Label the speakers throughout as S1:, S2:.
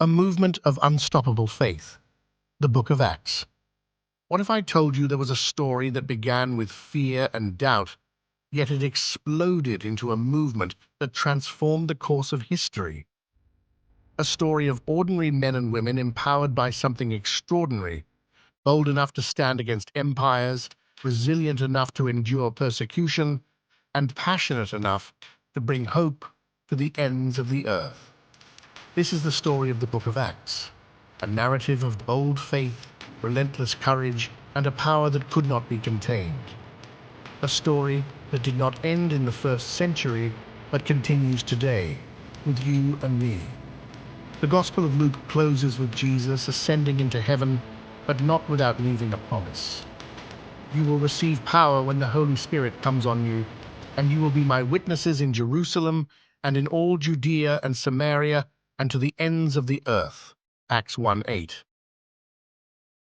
S1: A movement of unstoppable faith. The Book of Acts. What if I told you there was a story that began with fear and doubt, yet it exploded into a movement that transformed the course of history? A story of ordinary men and women empowered by something extraordinary, bold enough to stand against empires, resilient enough to endure persecution, and passionate enough to bring hope to the ends of the earth. This is the story of the Book of Acts, a narrative of bold faith, relentless courage, and a power that could not be contained. A story that did not end in the first century, but continues today, with you and me. The Gospel of Luke closes with Jesus ascending into heaven, but not without leaving a promise. You will receive power when the Holy Spirit comes on you, and you will be my witnesses in Jerusalem and in all Judea and Samaria and to the ends of the earth. Acts 1:8.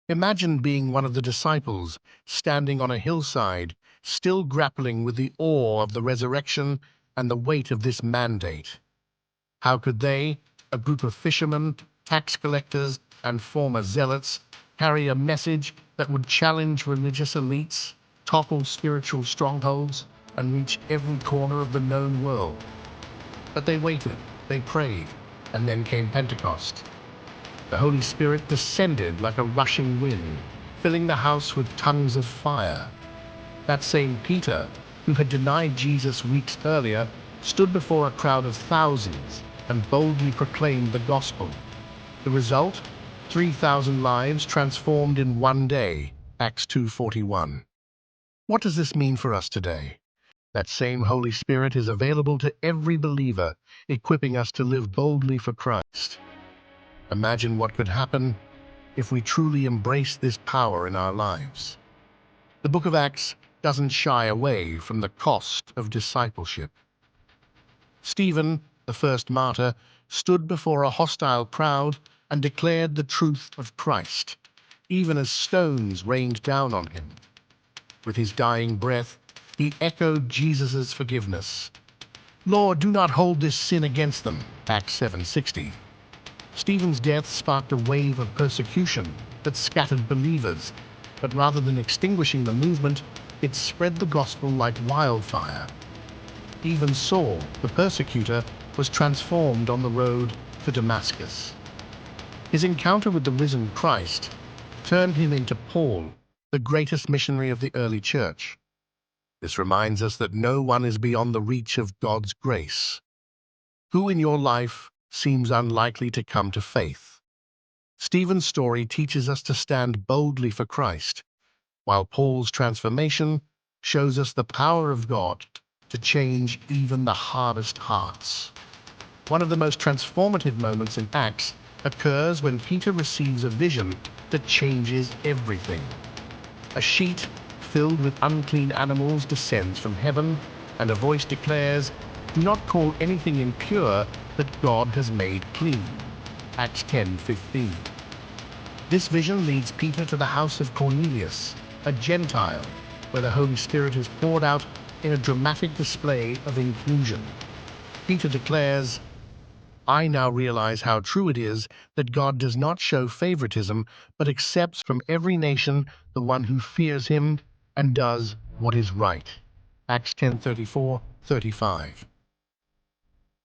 S1: Imagine being one of the disciples, standing on a hillside, still grappling with the awe of the resurrection and the weight of this mandate. How could they, a group of fishermen, tax collectors, and former zealots, carry a message that would challenge religious elites, topple spiritual strongholds, and reach every corner of the known world? But they waited, they prayed, and then came Pentecost. The Holy Spirit descended like a rushing wind, filling the house with tongues of fire. That same Peter, who had denied Jesus weeks earlier, stood before a crowd of thousands and boldly proclaimed the gospel. The result? 3,000 lives transformed in one day. Acts 2:41. What does this mean for us today? That same Holy Spirit is available to every believer, equipping us to live boldly for Christ. Imagine what could happen if we truly embrace this power in our lives. The Book of Acts doesn't shy away from the cost of discipleship. Stephen, the first martyr, stood before a hostile crowd and declared the truth of Christ, even as stones rained down on him. With his dying breath, he echoed Jesus' forgiveness. "Lord, do not hold this sin against them." Acts 7:60. Stephen's death sparked a wave of persecution that scattered believers, but rather than extinguishing the movement, it spread the gospel like wildfire. Even Saul, the persecutor, was transformed on the road to Damascus. His encounter with the risen Christ turned him into Paul, the greatest missionary of the early church. This reminds us that no one is beyond the reach of God's grace. Who in your life seems unlikely to come to faith? Stephen's story teaches us to stand boldly for Christ, while Paul's transformation shows us the power of God to change even the hardest hearts. One of the most transformative moments in Acts occurs when Peter receives a vision that changes everything. A sheet filled with unclean animals descends from heaven, and a voice declares, "Do not call anything impure that God has made clean." Acts 10:15. This vision leads Peter to the house of Cornelius, a Gentile, where the Holy Spirit is poured out in a dramatic display of inclusion. Peter declares, "I now realize how true it is that God does not show favoritism, but accepts from every nation the one who fears him and does what is right." Acts 10:34-35.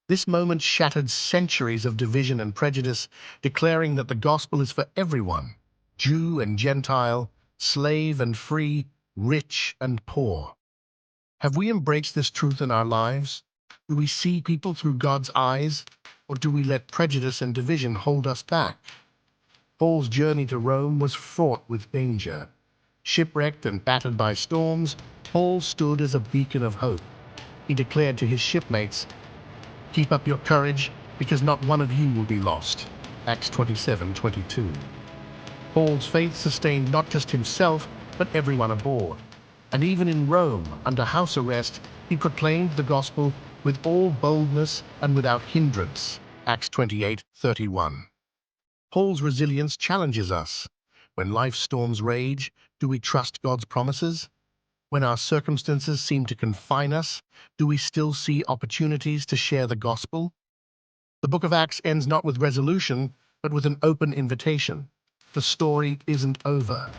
S1: This moment shattered centuries of division and prejudice, declaring that the gospel is for everyone, Jew and Gentile, slave and free, rich and poor. Have we embraced this truth in our lives? Do we see people through God's eyes, or do we let prejudice and division hold us back? Paul's journey to Rome was fraught with danger. Shipwrecked and battered by storms, Paul stood as a beacon of hope. He declared to his shipmates, "Keep up your courage, because not one of you will be lost." Acts 27:22. Paul's faith sustained not just himself, but everyone aboard. And even in Rome, under house arrest, he proclaimed the gospel with all boldness and without hindrance. Acts 28:31. Paul's resilience challenges us. When life's storms rage, do we trust God's promises? When our circumstances seem to confine us, do we still see opportunities to share the gospel? The book of Acts ends not with resolution, but with an open invitation. The story isn't over.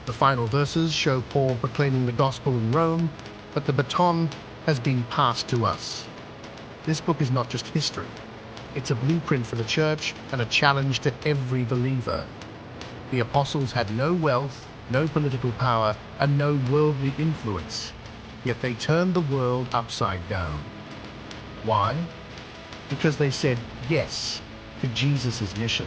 S1: The final verses show Paul proclaiming the gospel in Rome, but the baton has been passed to us. This book is not just history. It's a blueprint for the church and a challenge to every believer. The apostles had no wealth, no political power, and no worldly influence, yet they turned the world upside down. Why? Because they said yes to Jesus' mission.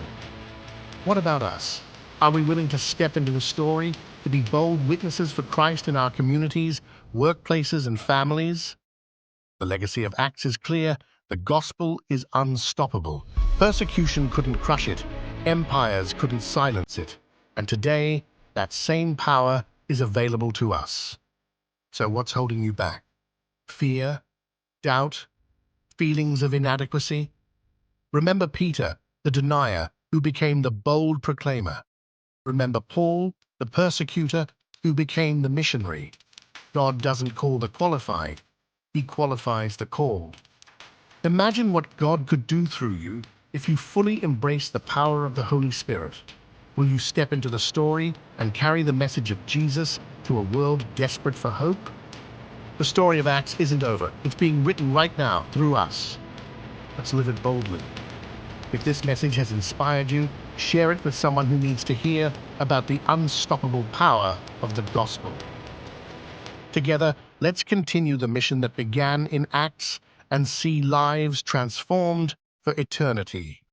S1: What about us? Are we willing to step into the story, to be bold witnesses for Christ in our communities, workplaces, and families? The legacy of Acts is clear. The gospel is unstoppable. Persecution couldn't crush it. Empires couldn't silence it. And today, that same power is available to us. So what's holding you back? Fear? Doubt? Feelings of inadequacy? Remember Peter, the denier, who became the bold proclaimer. Remember Paul, the persecutor, who became the missionary. God doesn't call the qualified. He qualifies the called. Imagine what God could do through you if you fully embrace the power of the Holy Spirit. Will you step into the story and carry the message of Jesus to a world desperate for hope? The story of Acts isn't over. It's being written right now through us. Let's live it boldly. If this message has inspired you, share it with someone who needs to hear about the unstoppable power of the gospel. Together, let's continue the mission that began in Acts and see lives transformed for eternity.